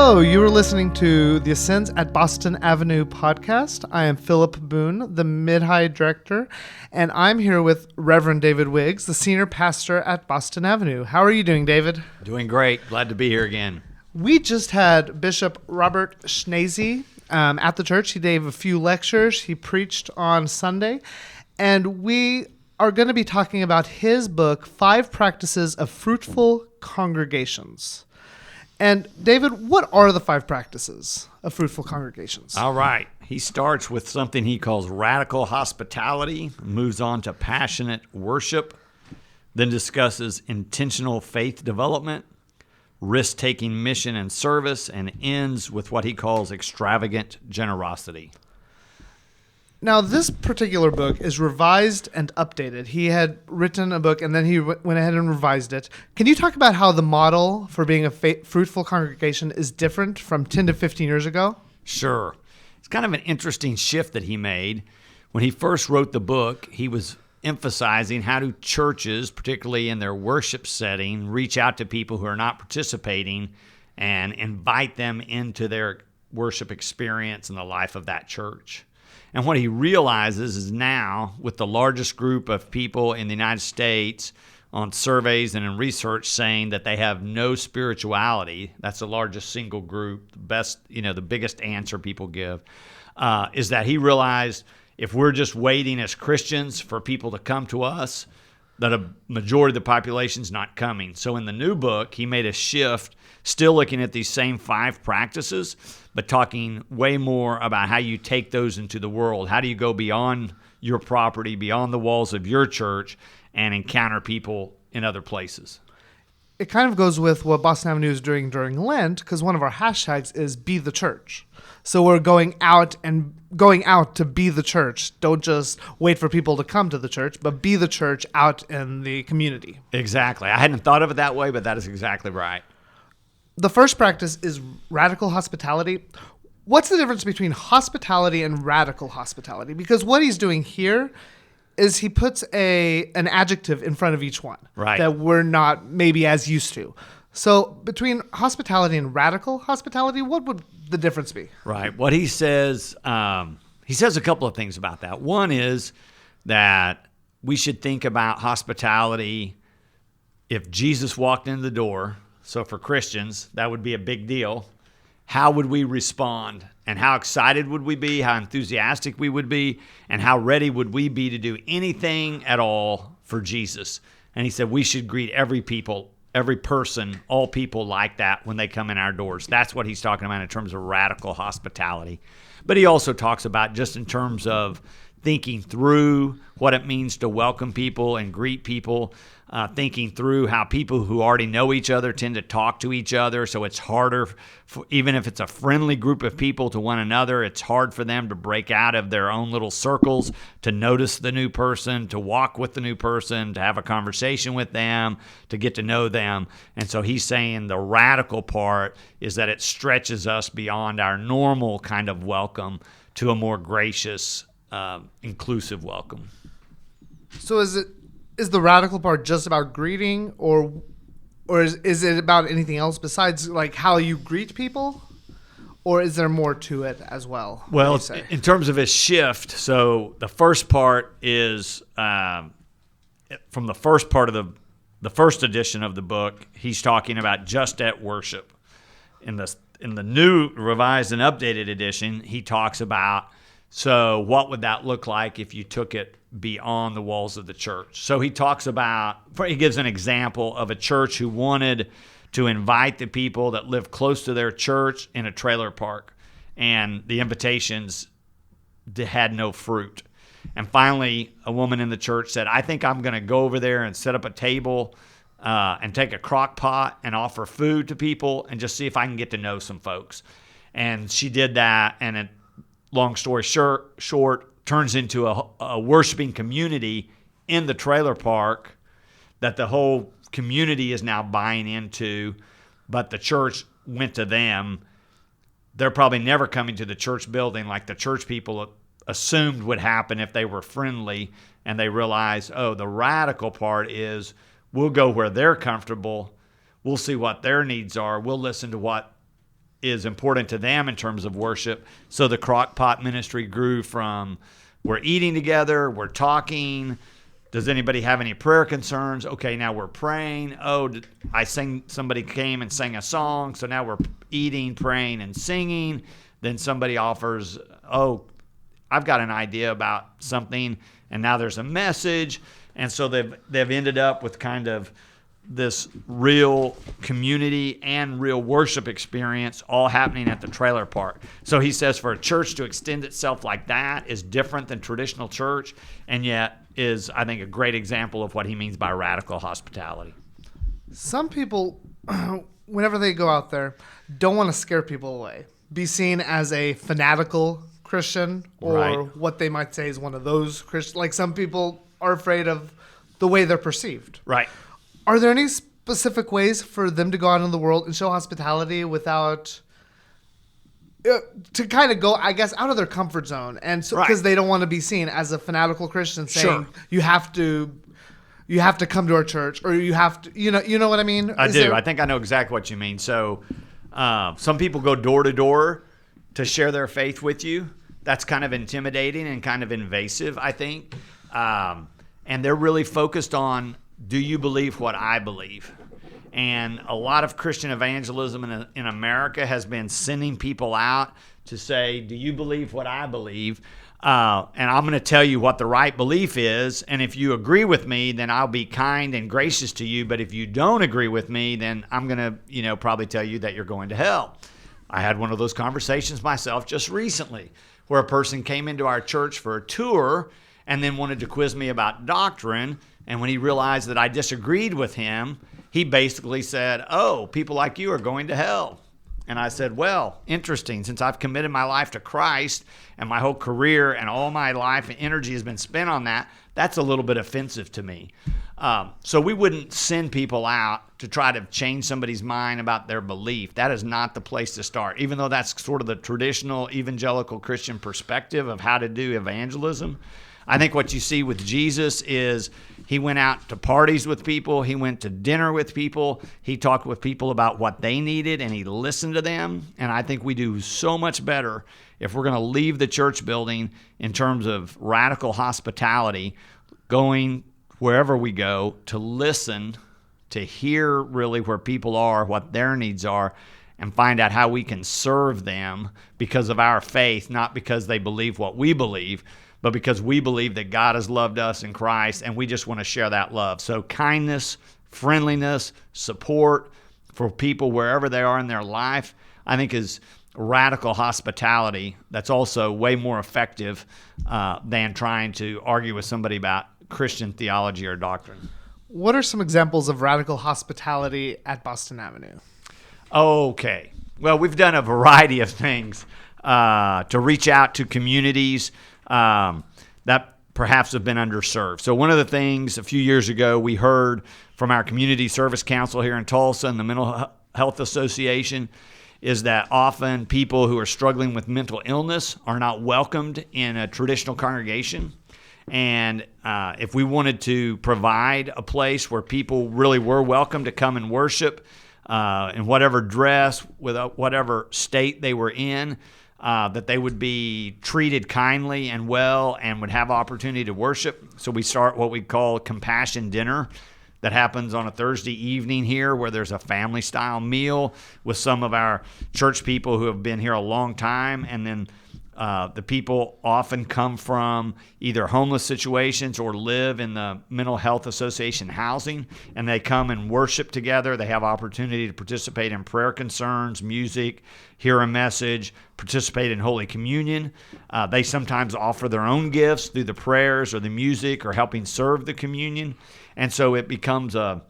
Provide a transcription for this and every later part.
Hello, you are listening to the Ascends at Boston Avenue podcast. I am Philip Boone, the Mid-High Director, and I'm here with Reverend David Wiggs, the Senior Pastor at Boston Avenue. How are you doing, David? Doing great. Glad to be here again. We just had Bishop Robert Schnase at the church. He gave a few lectures. He preached on Sunday, and we are going to be talking about his book, 5 Practices of Fruitful Congregations. And David, what are the 5 practices of fruitful congregations? All right. He starts with something he calls radical hospitality, moves on to passionate worship, then discusses intentional faith development, risk-taking mission and service, and ends with what he calls extravagant generosity. Now, this particular book is revised and updated. He had written a book, and then he went ahead and revised it. Can you talk about how the model for being a fruitful congregation is different from 10 to 15 years ago? Sure. It's kind of an interesting shift that he made. When he first wrote the book, he was emphasizing how do churches, particularly in their worship setting, reach out to people who are not participating and invite them into their worship experience and the life of that church. And what he realizes is now, with the largest group of people in the United States on surveys and in research saying that they have no spirituality, that's the largest single group, the biggest answer people give, is that he realized if we're just waiting as Christians for people to come to us, that a majority of the population's not coming. So in the new book, he made a shift, still looking at these same 5 practices, but talking way more about how you take those into the world. How do you go beyond your property, beyond the walls of your church, and encounter people in other places? It kind of goes with what Boston Avenue is doing during Lent, because one of our hashtags is Be the Church. So we're going out to be the church. Don't just wait for people to come to the church, but be the church out in the community. Exactly. I hadn't thought of it that way, but that is exactly right. The first practice is radical hospitality. What's the difference between hospitality and radical hospitality? Because what he's doing here is he puts an adjective in front of each one that we're not maybe as used to. So between hospitality and radical hospitality, what would the difference be? Right. What he says a couple of things about that. One is that we should think about hospitality if Jesus walked in the door. So for Christians, that would be a big deal. How would we respond? And how excited would we be? How enthusiastic we would be? And how ready would we be to do anything at all for Jesus? And he said we should greet every person, all people like that when they come in our doors. That's what he's talking about in terms of radical hospitality. But he also talks about just in terms of thinking through what it means to welcome people and greet people, thinking through how people who already know each other tend to talk to each other. So it's harder, even if it's a friendly group of people to one another, it's hard for them to break out of their own little circles, to notice the new person, to walk with the new person, to have a conversation with them, to get to know them. And so he's saying the radical part is that it stretches us beyond our normal kind of welcome to a more gracious, inclusive welcome. So is the radical part just about greeting, or is it about anything else besides like how you greet people, or is there more to it as well? Well, in terms of his shift, so the first part is from the first part of the first edition of the book. He's talking about just at worship. In the new revised and updated edition, he talks about, so what would that look like if you took it beyond the walls of the church? So he gives an example of a church who wanted to invite the people that live close to their church in a trailer park, and the invitations had no fruit. And finally, a woman in the church said, I think I'm going to go over there and set up a table and take a crock pot and offer food to people and just see if I can get to know some folks. And she did that, and long story short, turns into a worshiping community in the trailer park that the whole community is now buying into, but the church went to them. They're probably never coming to the church building like the church people assumed would happen if they were friendly, and they realize, the radical part is we'll go where they're comfortable, we'll see what their needs are, we'll listen to what is important to them in terms of worship. So the crock pot ministry grew from we're eating together, we're talking. Does anybody have any prayer concerns? Okay, now we're praying. Oh, somebody came and sang a song, so now we're eating, praying, and singing. Then somebody offers, oh, I've got an idea about something, and now there's a message. And so they've ended up with kind of this real community and real worship experience all happening at the trailer park. So he says for a church to extend itself like that is different than traditional church, and yet is, I think, a great example of what he means by radical hospitality. Some people, whenever they go out there, don't want to scare people away. Be seen as a fanatical Christian, or Right. what they might say is one of those Christians. Like some people are afraid of the way they're perceived. Right. Are there any specific ways for them to go out in the world and show hospitality without to kind of go, I guess, out of their comfort zone, and so because they don't want to be seen as a fanatical Christian saying Sure. you have to come to our church, or you have to, you know what I mean? I do. I think I know exactly what you mean. So some people go door to door to share their faith with you. That's kind of intimidating and kind of invasive, I think. And they're really focused on, do you believe what I believe? And a lot of Christian evangelism in America has been sending people out to say, do you believe what I believe? And I'm going to tell you what the right belief is. And if you agree with me, then I'll be kind and gracious to you. But if you don't agree with me, then I'm going to, probably tell you that you're going to hell. I had one of those conversations myself just recently, where a person came into our church for a tour and then wanted to quiz me about doctrine. And when he realized that I disagreed with him, he basically said, oh, people like you are going to hell. And I said, well, interesting. Since I've committed my life to Christ and my whole career and all my life and energy has been spent on that, that's a little bit offensive to me. So we wouldn't send people out to try to change somebody's mind about their belief. That is not the place to start, even though that's sort of the traditional evangelical Christian perspective of how to do evangelism. I think what you see with Jesus is he went out to parties with people. He went to dinner with people. He talked with people about what they needed, and he listened to them. And I think we do so much better if we're going to leave the church building in terms of radical hospitality, going wherever we go to listen, to hear really where people are, what their needs are, and find out how we can serve them because of our faith, not because they believe what we believe, but because we believe that God has loved us in Christ, and we just want to share that love. So kindness, friendliness, support for people wherever they are in their life, I think is radical hospitality that's also way more effective than trying to argue with somebody about Christian theology or doctrine. What are some examples of radical hospitality at Boston Avenue? Okay. Well, we've done a variety of things to reach out to communities that perhaps have been underserved. So one of the things a few years ago we heard from our Community Service Council here in Tulsa and the Mental Health Association is that often people who are struggling with mental illness are not welcomed in a traditional congregation. And if we wanted to provide a place where people really were welcome to come and worship in whatever dress, with whatever state they were in, that they would be treated kindly and well and would have opportunity to worship. So we start what we call compassion dinner that happens on a Thursday evening here, where there's a family-style meal with some of our church people who have been here a long time. And then the people often come from either homeless situations or live in the Mental Health Association housing, and they come and worship together. They have opportunity to participate in prayer concerns, music, hear a message, participate in Holy Communion. They sometimes offer their own gifts through the prayers or the music or helping serve the communion. And so it becomes a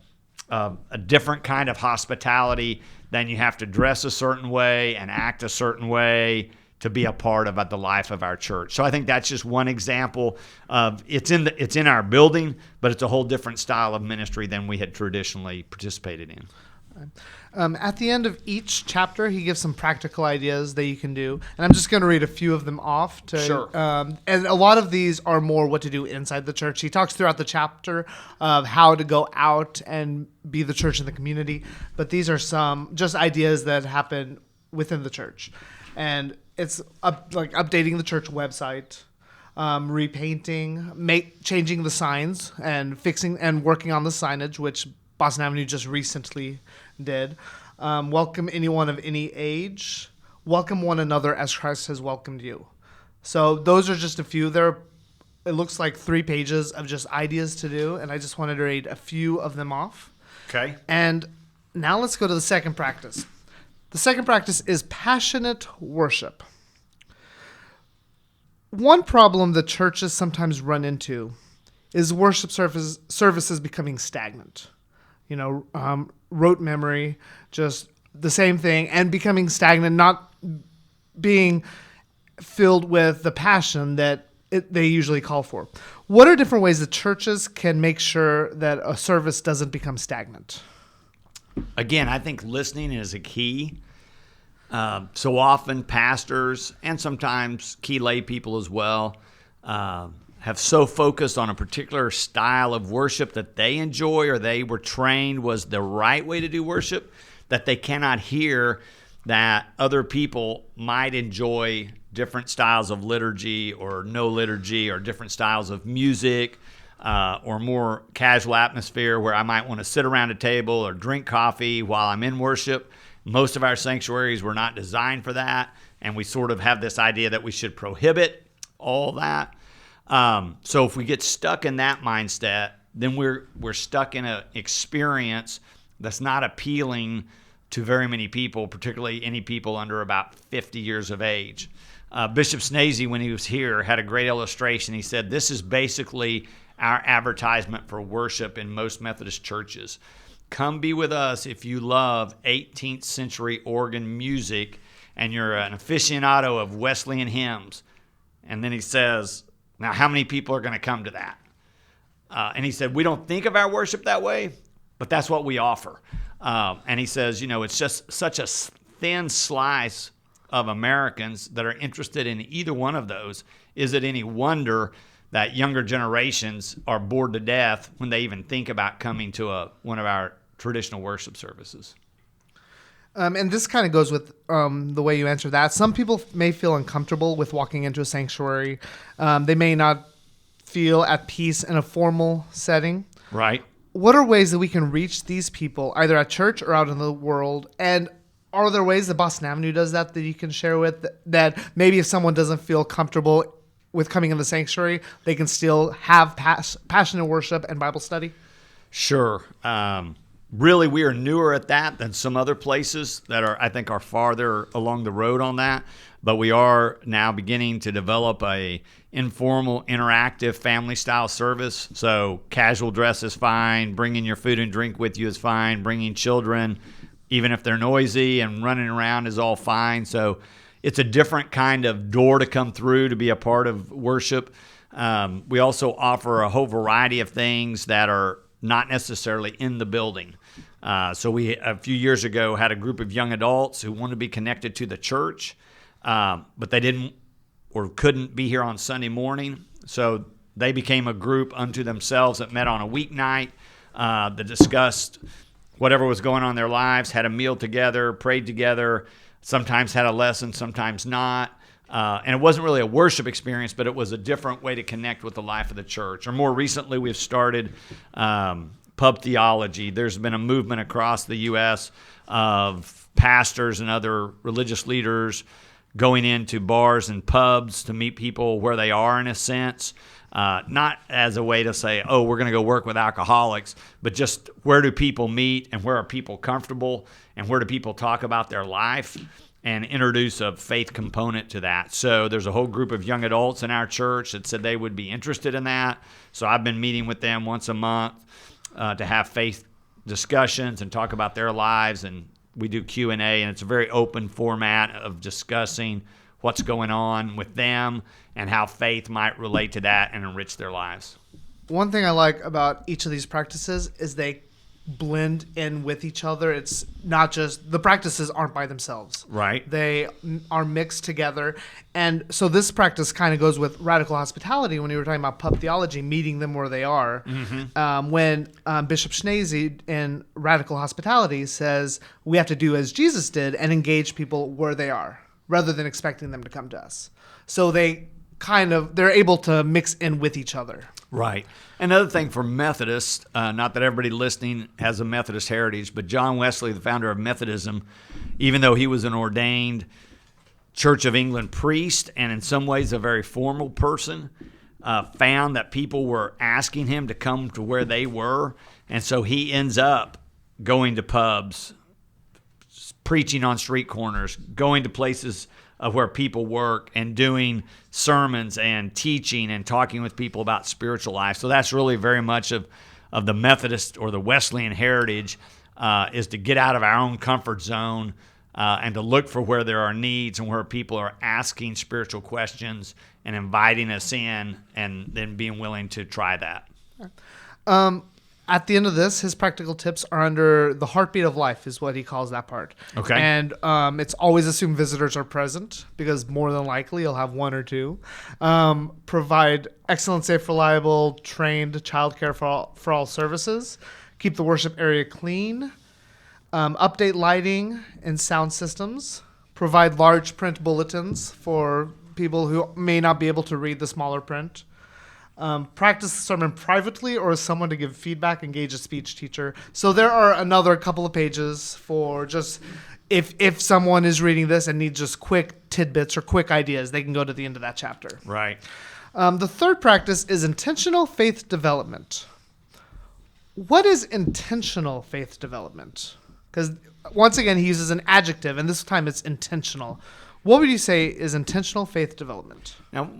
different kind of hospitality than you have to dress a certain way and act a certain way to be a part of the life of our church. So I think that's just one example of it's in our building, but it's a whole different style of ministry than we had traditionally participated in. At the end of each chapter, he gives some practical ideas that you can do. And I'm just going to read a few of them off. Sure. And a lot of these are more what to do inside the church. He talks throughout the chapter of how to go out and be the church in the community. But these are some just ideas that happen within the church, and it's like updating the church website, repainting, changing the signs, and fixing and working on the signage, which Boston Avenue just recently did. Welcome anyone of any age. Welcome one another as Christ has welcomed you. So those are just a few. It looks like 3 pages of just ideas to do, and I just wanted to read a few of them off. Okay. And now let's go to the second practice. The second practice is passionate worship. One problem that churches sometimes run into is worship services becoming stagnant. Rote memory, just the same thing, and becoming stagnant, not being filled with the passion that they usually call for. What are different ways that churches can make sure that a service doesn't become stagnant? Again, I think listening is a key. So often pastors and sometimes key lay people as well have so focused on a particular style of worship that they enjoy or they were trained was the right way to do worship that they cannot hear that other people might enjoy different styles of liturgy or no liturgy or different styles of music or more casual atmosphere where I might want to sit around a table or drink coffee while I'm in worship. Most of our sanctuaries were not designed for that, and we sort of have this idea that we should prohibit all that. So if we get stuck in that mindset, then we're stuck in an experience that's not appealing to very many people, particularly any people under about 50 years of age. Bishop Schnase, when he was here, had a great illustration. He said, this is basically our advertisement for worship in most Methodist churches. Come be with us if you love 18th century organ music and you're an aficionado of Wesleyan hymns. And then he says, now how many people are going to come to that? And he said, we don't think of our worship that way, but that's what we offer. And he says, it's just such a thin slice of Americans that are interested in either one of those. Is it any wonder that younger generations are bored to death when they even think about coming to one of our traditional worship services? And this kind of goes with the way you answer that. Some people may feel uncomfortable with walking into a sanctuary. They may not feel at peace in a formal setting. Right. What are ways that we can reach these people, either at church or out in the world? And are there ways that Boston Avenue does that you can share with, that maybe if someone doesn't feel comfortable with coming in the sanctuary, they can still have passionate worship and Bible study? Sure. Really, we are newer at that than some other places that I think are farther along the road on that. But we are now beginning to develop a informal, interactive family-style service. So casual dress is fine. Bringing your food and drink with you is fine. Bringing children, even if they're noisy and running around, is all fine. So it's a different kind of door to come through to be a part of worship. We also offer a whole variety of things that are not necessarily in the building. So we, a few years ago, had a group of young adults who wanted to be connected to the church, but they didn't or couldn't be here on Sunday morning. So they became a group unto themselves that met on a weeknight, that discussed whatever was going on in their lives, had a meal together, prayed together, sometimes had a lesson, sometimes not. And it wasn't really a worship experience, but it was a different way to connect with the life of the church. Or more recently, we've started pub theology. There's been a movement across the U.S. of pastors and other religious leaders going into bars and pubs to meet people where they are, in a sense. Not as a way to say, oh, we're going to go work with alcoholics, but just where do people meet and where are people comfortable and where do people talk about their life, and introduce a faith component to that. So there's a whole group of young adults in our church that said they would be interested in that. So I've been meeting with them once a month to have faith discussions and talk about their lives, and we do Q&A, and it's a very open format of discussing what's going on with them and how faith might relate to that and enrich their lives. One thing I like about each of these practices is they blend in with each other. It's not just the practices aren't by themselves. Right. They are mixed together. And so this practice kind of goes with radical hospitality when you were talking about pub theology, meeting them where they are. When Bishop Schnase in radical hospitality says we have to do as Jesus did and engage people where they are rather than expecting them to come to us. So they're able to mix in with each other. Right. Another thing for Methodists, not that everybody listening has a Methodist heritage, but John Wesley, the founder of Methodism, even though he was an ordained Church of England priest and in some ways a very formal person, found that people were asking him to come to where they were. And so he ends up going to pubs, preaching on street corners, going to places of where people work and doing sermons and teaching and talking with people about spiritual life. So that's really very much of the Methodist or the Wesleyan heritage, is to get out of our own comfort zone and to look for where there are needs and where people are asking spiritual questions and inviting us in and then being willing to try that. At the end of this, his practical tips are under the heartbeat of life is what he calls that part. Okay. And it's always assume visitors are present because more than likely you'll have one or two. Provide excellent, safe, reliable, trained childcare for all services. Keep the worship area clean. Update lighting and sound systems. Provide large print bulletins for people who may not be able to read the smaller print. Practice the sermon privately or as someone to give feedback, engage a speech teacher. So there are another couple of pages for just if someone is reading this and needs just quick tidbits or quick ideas, they can go to the end of that chapter. Right. The third practice is intentional faith development. What is intentional faith development? Because once again, he uses an adjective, and this time it's intentional. What would you say is intentional faith development? Now,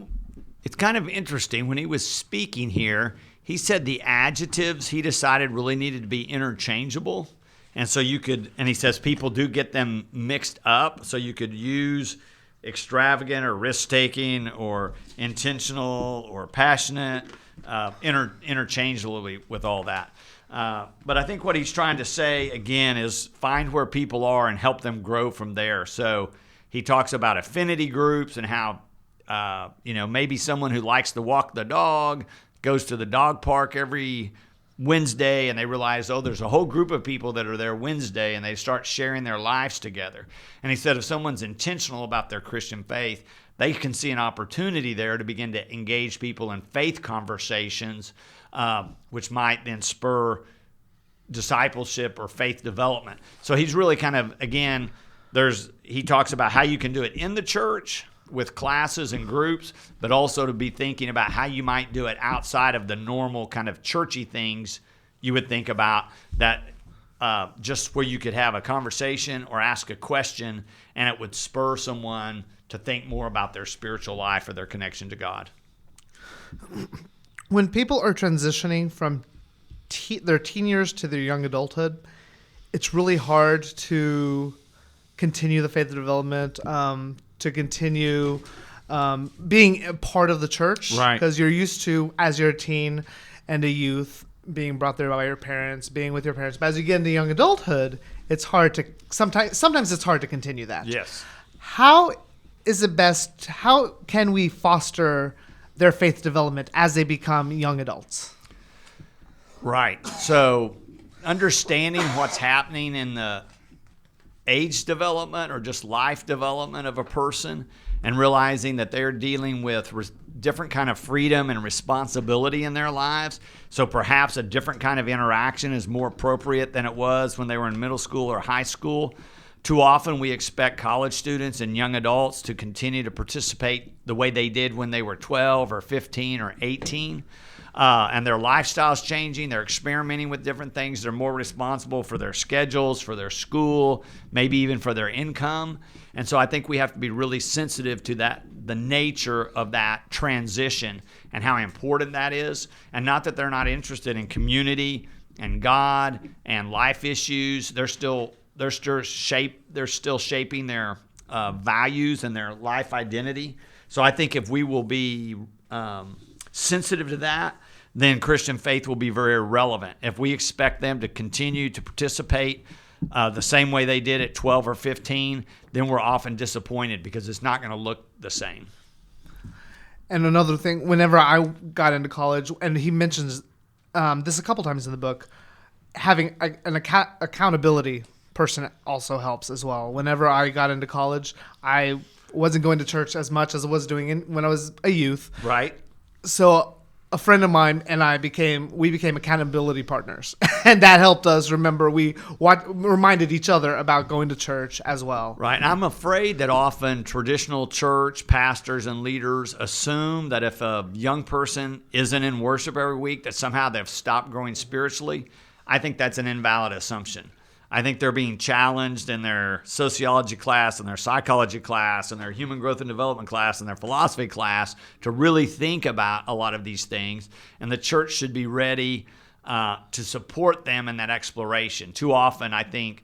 it's kind of interesting. When he was speaking here, he said the adjectives he decided really needed to be interchangeable. And so and he says people do get them mixed up. So you could use extravagant or risk-taking or intentional or passionate interchangeably with all that. But I think what he's trying to say, again, is find where people are and help them grow from there. So he talks about affinity groups and how maybe someone who likes to walk the dog goes to the dog park every Wednesday and they realize, there's a whole group of people that are there Wednesday, and they start sharing their lives together. And he said if someone's intentional about their Christian faith, they can see an opportunity there to begin to engage people in faith conversations, which might then spur discipleship or faith development. So he's really kind of, again, he talks about how you can do it in the church with classes and groups, but also to be thinking about how you might do it outside of the normal kind of churchy things you would think about, that just where you could have a conversation or ask a question and it would spur someone to think more about their spiritual life or their connection to God. When people are transitioning from their teen years to their young adulthood, it's really hard to continue the faith development, to continue being a part of the church. Right. Because you're used to, as you're a teen and a youth, being brought there by your parents, being with your parents. But as you get into young adulthood, it's hard to, sometimes it's hard to continue that. Yes. How can we foster their faith development as they become young adults? Right. So understanding what's happening in the age development or just life development of a person, and realizing that they're dealing with different kind of freedom and responsibility in their lives. So perhaps a different kind of interaction is more appropriate than it was when they were in middle school or high school. Too often we expect college students and young adults to continue to participate the way they did when they were 12 or 15 or 18. And their lifestyle's changing. They're experimenting with different things. They're more responsible for their schedules, for their school, maybe even for their income. And so I think we have to be really sensitive to that, the nature of that transition and how important that is. And not that they're not interested in community and God and life issues. They're still shaping their values and their life identity. So I think if we will be sensitive to that, then Christian faith will be very irrelevant. If we expect them to continue to participate the same way they did at 12 or 15, then we're often disappointed because it's not going to look the same. And another thing, whenever I got into college, and he mentions this a couple times in the book, having an accountability person also helps as well. Whenever I got into college, I wasn't going to church as much as I was doing when I was a youth. Right. So a friend of mine and I became accountability partners, and that helped us remember. We reminded each other about going to church as well. Right. And I'm afraid that often traditional church pastors and leaders assume that if a young person isn't in worship every week, that somehow they've stopped growing spiritually. I think that's an invalid assumption. I think they're being challenged in their sociology class and their psychology class and their human growth and development class and their philosophy class to really think about a lot of these things. And the church should be ready to support them in that exploration. Too often, I think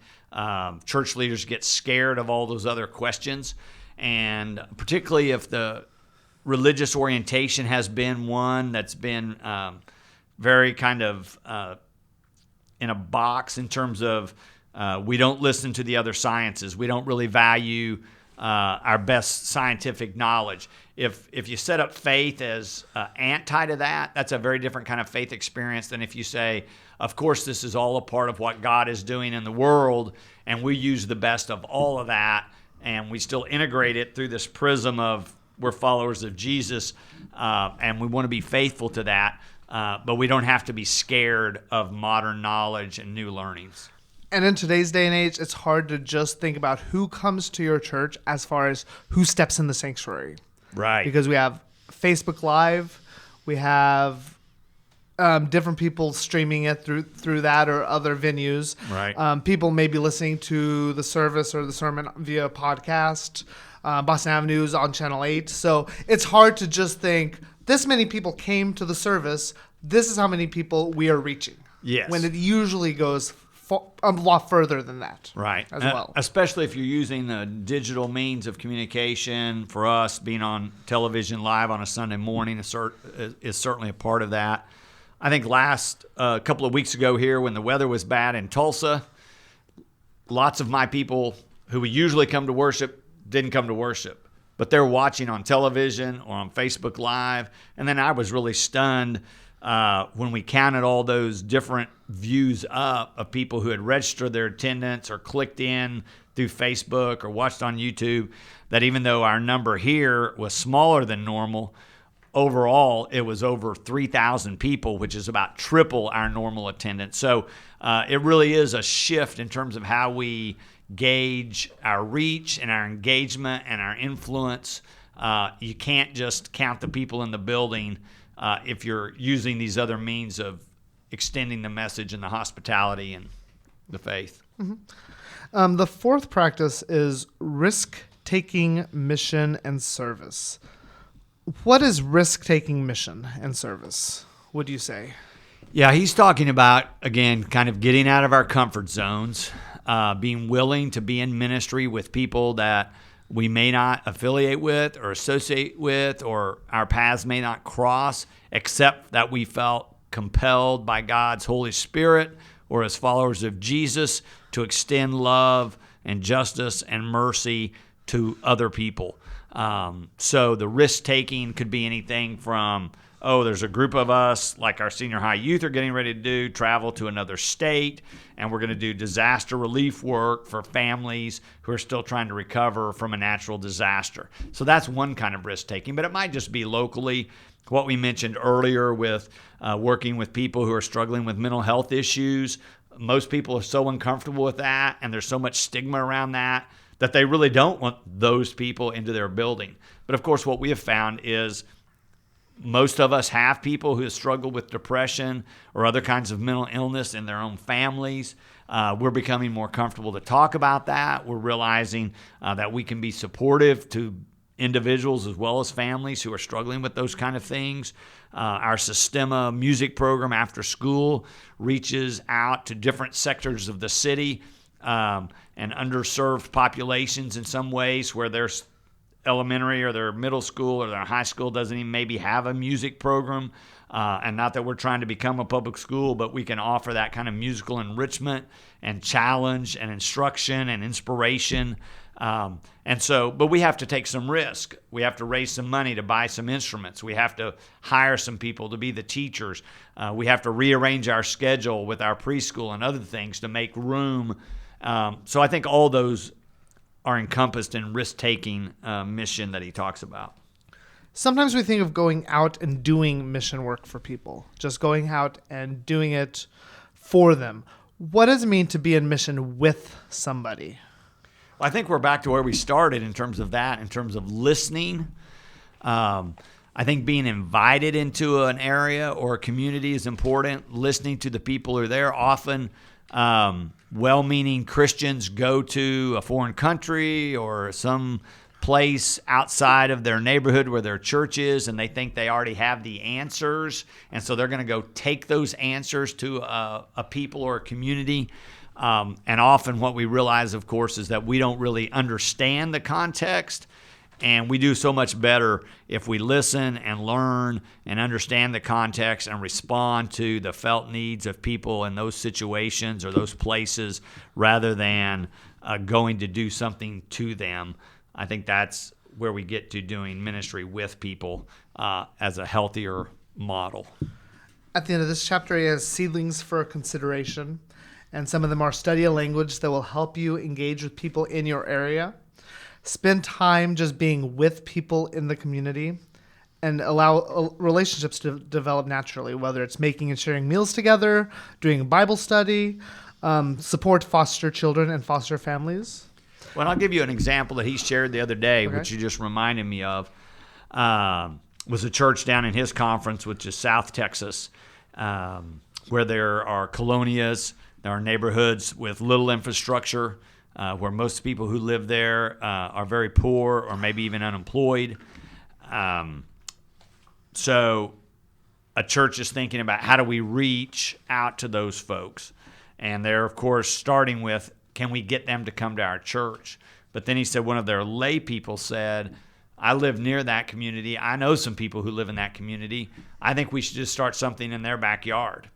church leaders get scared of all those other questions. And particularly if the religious orientation has been one that's been very kind of in a box in terms of we don't listen to the other sciences. We don't really value our best scientific knowledge. If you set up faith as anti to that, that's a very different kind of faith experience than if you say, of course, this is all a part of what God is doing in the world, and we use the best of all of that, and we still integrate it through this prism of we're followers of Jesus, and we want to be faithful to that. But we don't have to be scared of modern knowledge and new learnings. And in today's day and age, it's hard to just think about who comes to your church as far as who steps in the sanctuary. Right. Because we have Facebook Live, we have different people streaming it through that or other venues. Right. People may be listening to the service or the sermon via podcast. Boston Avenue's on Channel 8. So it's hard to just think, this many people came to the service, this is how many people we are reaching. Yes. When it usually goes a lot further than that. Right. As well. Especially if you're using the digital means of communication. For us, being on television live on a Sunday morning is certainly a part of that. I think last couple of weeks ago here when the weather was bad in Tulsa, lots of my people who would usually come to worship didn't come to worship. But they're watching on television or on Facebook Live. And then I was really stunned when we counted all those different views up of people who had registered their attendance or clicked in through Facebook or watched on YouTube, that even though our number here was smaller than normal, overall it was over 3,000 people, which is about triple our normal attendance. So it really is a shift in terms of how we gauge our reach and our engagement and our influence. You can't just count the people in the building if you're using these other means of extending the message and the hospitality and the faith. Mm-hmm. The fourth practice is risk-taking mission and service. What is risk-taking mission and service, would you say? Yeah, he's talking about, again, kind of getting out of our comfort zones, being willing to be in ministry with people that we may not affiliate with or associate with, or our paths may not cross, except that we felt compelled by God's Holy Spirit or as followers of Jesus to extend love and justice and mercy to other people. So the risk-taking could be anything from, there's a group of us, like our senior high youth are getting ready to do, travel to another state, and we're going to do disaster relief work for families who are still trying to recover from a natural disaster. So that's one kind of risk-taking, but it might just be locally. What we mentioned earlier with working with people who are struggling with mental health issues, most people are so uncomfortable with that, and there's so much stigma around that they really don't want those people into their building. But of course, what we have found is most of us have people who struggle with depression or other kinds of mental illness in their own families. We're becoming more comfortable to talk about that. We're realizing that we can be supportive to individuals as well as families who are struggling with those kind of things. Our Sistema music program after school reaches out to different sectors of the city and underserved populations in some ways where there's elementary or their middle school or their high school doesn't even maybe have a music program. And not that we're trying to become a public school, but we can offer that kind of musical enrichment and challenge and instruction and inspiration. But we have to take some risk. We have to raise some money to buy some instruments. We have to hire some people to be the teachers. We have to rearrange our schedule with our preschool and other things to make room. So I think all those are encompassed in risk-taking mission that he talks about. Sometimes we think of going out and doing mission work for people, just going out and doing it for them. What does it mean to be in mission with somebody? Well, I think we're back to where we started in terms of that, in terms of listening. I think being invited into an area or a community is important. Listening to the people who are there. Often well-meaning Christians go to a foreign country or some place outside of their neighborhood where their church is, and they think they already have the answers, and so they're going to go take those answers to a people or a community. And often what we realize, of course, is that we don't really understand the context, and we do so much better if we listen and learn and understand the context and respond to the felt needs of people in those situations or those places rather than going to do something to them. I think that's where we get to doing ministry with people as a healthier model. At the end of this chapter, he has seedlings for consideration, and some of them are study a language that will help you engage with people in your area, spend time just being with people in the community, and allow relationships to develop naturally, whether it's making and sharing meals together, doing Bible study, support foster children and foster families. Well, I'll give you an example that he shared the other day, Okay. which you just reminded me of. Was a church down in his conference, which is South Texas, where there are colonias, there are neighborhoods with little infrastructure, where most people who live there are very poor or maybe even unemployed. So a church is thinking about how do we reach out to those folks? And they're, of course, starting with, can we get them to come to our church? But then he said one of their lay people said, I live near that community. I know some people who live in that community. I think we should just start something in their backyard.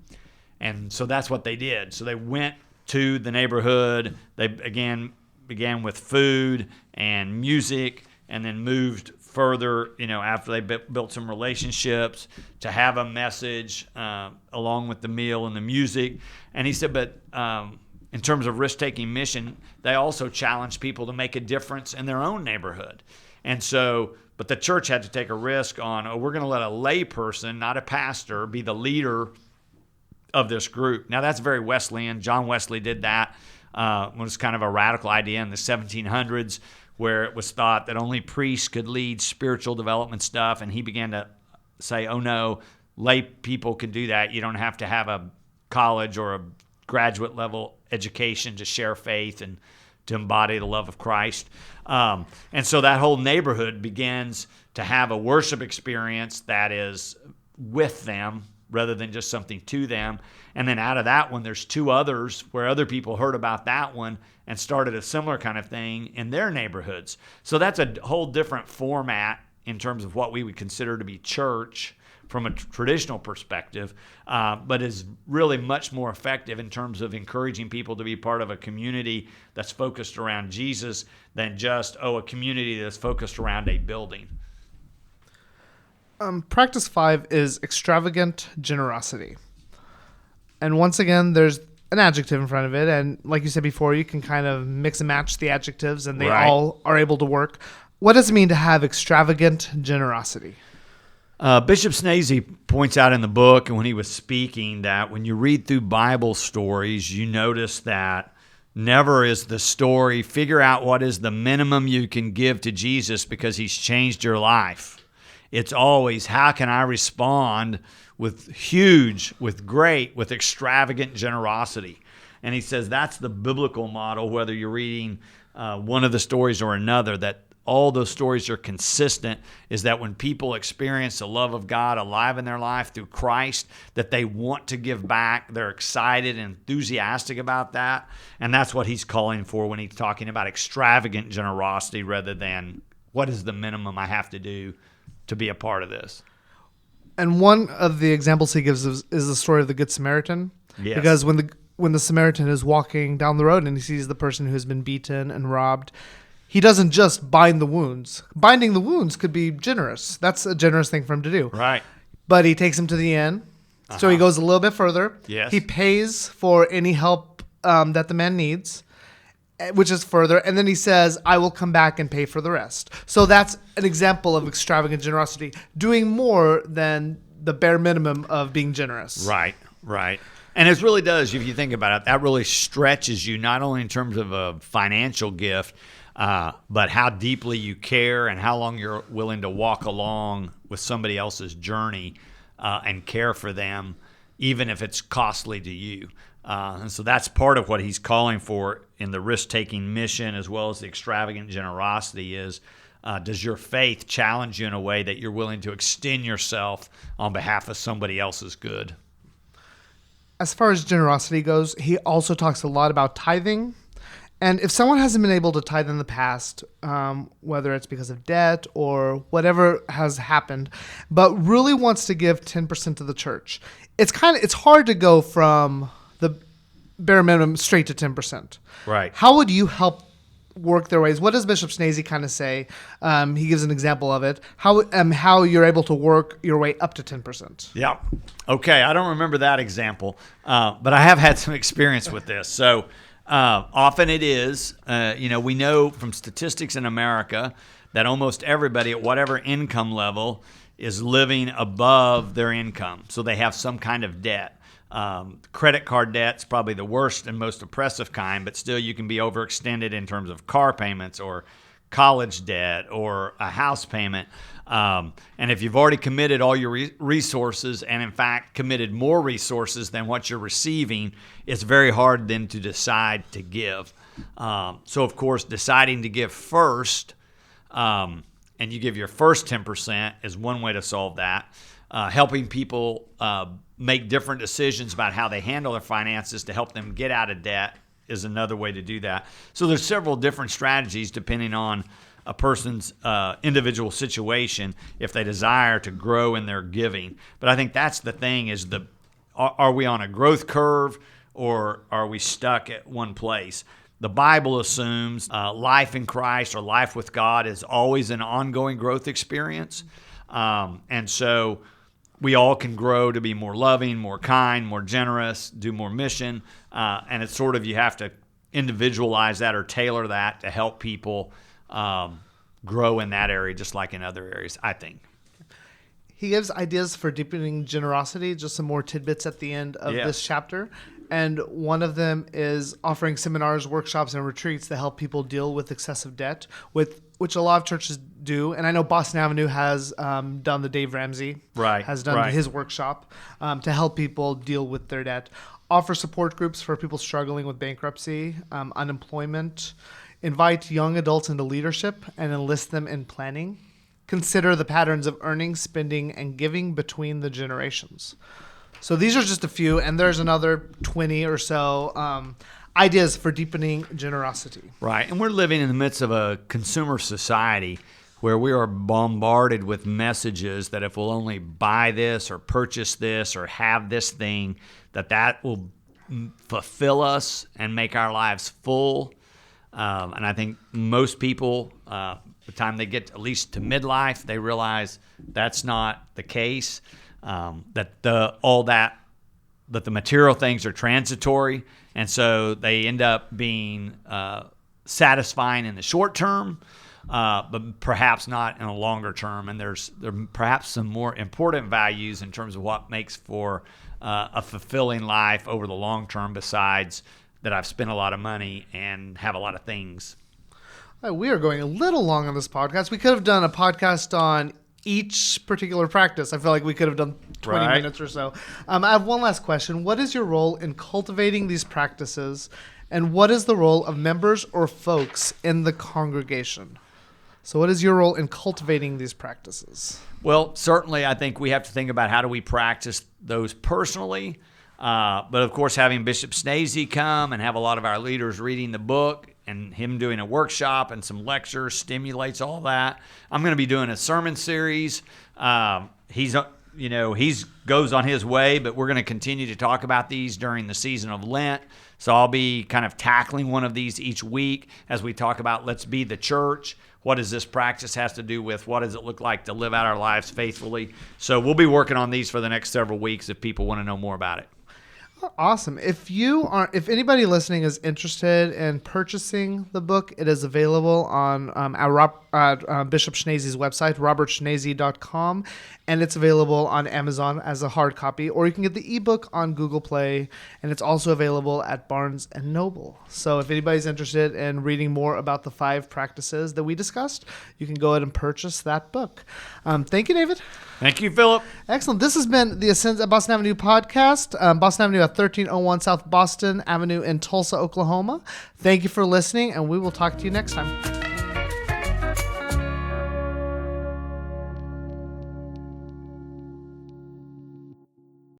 And so that's what they did. So they went to the neighborhood. They again began with food and music and then moved further, after they built some relationships to have a message along with the meal and the music. And he said, but in terms of risk-taking mission, they also challenged people to make a difference in their own neighborhood. And so, but the church had to take a risk on, we're going to let a lay person, not a pastor, be the leader of this group. Now, that's very Wesleyan. John Wesley did that. It was kind of a radical idea in the 1700s where it was thought that only priests could lead spiritual development stuff. And he began to say, oh, no, lay people can do that. You don't have to have a college or a graduate level education to share faith and to embody the love of Christ. And so that whole neighborhood begins to have a worship experience that is with them rather than just something to them. And then out of that one, there's two others where other people heard about that one and started a similar kind of thing in their neighborhoods. So that's a whole different format in terms of what we would consider to be church from a traditional perspective, but is really much more effective in terms of encouraging people to be part of a community that's focused around Jesus than just, a community that's focused around a building. Practice 5 is extravagant generosity. And once again, there's an adjective in front of it. And like you said before, you can kind of mix and match the adjectives and they Right. all are able to work. What does it mean to have extravagant generosity? Bishop Schnase points out in the book and when he was speaking that when you read through Bible stories, you notice that never is the story, figure out what is the minimum you can give to Jesus because he's changed your life. It's always, how can I respond with extravagant generosity? And he says that's the biblical model, whether you're reading one of the stories or another, that all those stories are consistent, is that when people experience the love of God alive in their life through Christ, that they want to give back. They're excited and enthusiastic about that. And that's what he's calling for when he's talking about extravagant generosity rather than what is the minimum I have to do to be a part of this? And one of the examples he gives is the story of the Good Samaritan. Yes. Because when the Samaritan is walking down the road and he sees the person who has been beaten and robbed, he doesn't just bind the wounds. Binding the wounds could be generous. That's a generous thing for him to do. Right. But he takes him to the inn. So he goes a little bit further. Yes. He pays for any help that the man needs, which is further. And then he says, I will come back and pay for the rest. So that's an example of extravagant generosity, doing more than the bare minimum of being generous. Right, right. And it really does, if you think about it, that really stretches you, not only in terms of a financial gift, but how deeply you care and how long you're willing to walk along with somebody else's journey and care for them, even if it's costly to you. And so that's part of what he's calling for in the risk-taking mission, as well as the extravagant generosity is, does your faith challenge you in a way that you're willing to extend yourself on behalf of somebody else's good? As far as generosity goes, he also talks a lot about tithing. And if someone hasn't been able to tithe in the past, whether it's because of debt or whatever has happened, but really wants to give 10% to the church, it's hard to go from the bare minimum straight to 10%. Right. How would you help work their ways? What does Bishop Schnase kind of say? He gives an example of it. How you're able to work your way up to 10%. Yeah. Okay. I don't remember that example, but I have had some experience with this. So often it is, we know from statistics in America that almost everybody at whatever income level is living above their income. So they have some kind of debt. Credit card debt's probably the worst and most oppressive kind, but still you can be overextended in terms of car payments or college debt or a house payment. And if you've already committed all your resources and in fact committed more resources than what you're receiving, it's very hard then to decide to give. So of course, deciding to give first, and you give your first 10% is one way to solve that. Helping people make different decisions about how they handle their finances to help them get out of debt is another way to do that. So there's several different strategies depending on a person's individual situation if they desire to grow in their giving. But I think that's the thing is are we on a growth curve or are we stuck at one place? The Bible assumes life in Christ or life with God is always an ongoing growth experience. And so we all can grow to be more loving, more kind, more generous, do more mission. And it's sort of you have to individualize that or tailor that to help people grow in that area just like in other areas, I think. He gives ideas for deepening generosity, just some more tidbits at the end of this chapter. And one of them is offering seminars, workshops, and retreats to help people deal with excessive debt, which a lot of churches do. And I know Boston Avenue has done the Dave Ramsey, has done his workshop to help people deal with their debt. Offer support groups for people struggling with bankruptcy, unemployment. Invite young adults into leadership and enlist them in planning. Consider the patterns of earning, spending, and giving between the generations. So these are just a few, and there's another 20 or so ideas for deepening generosity. Right, and we're living in the midst of a consumer society where we are bombarded with messages that if we'll only buy this or purchase this or have this thing, that will fulfill us and make our lives full. And I think most people, by the time they get at least to midlife, they realize that's not the case. That the material things are transitory, and so they end up being satisfying in the short term, but perhaps not in a longer term. And there perhaps some more important values in terms of what makes for a fulfilling life over the long term, besides that I've spent a lot of money and have a lot of things. We are going a little long on this podcast. We could have done a podcast on each particular practice. I feel like we could have done 20 minutes or so. I have one last question. What is your role in cultivating these practices, and what is the role of members or folks in the congregation? So what is your role in cultivating these practices? Well, certainly I think we have to think about how do we practice those personally. But of course, having Bishop Schnase come and have a lot of our leaders reading the book and him doing a workshop and some lectures stimulates all that. I'm going to be doing a sermon series. He's goes on his way, but we're going to continue to talk about these during the season of Lent. So I'll be kind of tackling one of these each week as we talk about let's be the church. What does this practice has to do with? What does it look like to live out our lives faithfully? So we'll be working on these for the next several weeks if people want to know more about it. Awesome. If anybody listening is interested in purchasing the book, it is available on Bishop Schnase's website, robertschnase.com, and it's available on Amazon as a hard copy, or you can get the ebook on Google Play, and it's also available at Barnes & Noble. So if anybody's interested in reading more about the 5 practices that we discussed, you can go ahead and purchase that book. Thank you, David. Thank you, Philip. Excellent. This has been the Ascends at Boston Avenue podcast. Boston Avenue at 1301 South Boston Avenue in Tulsa, Oklahoma. Thank you for listening, and we will talk to you next time.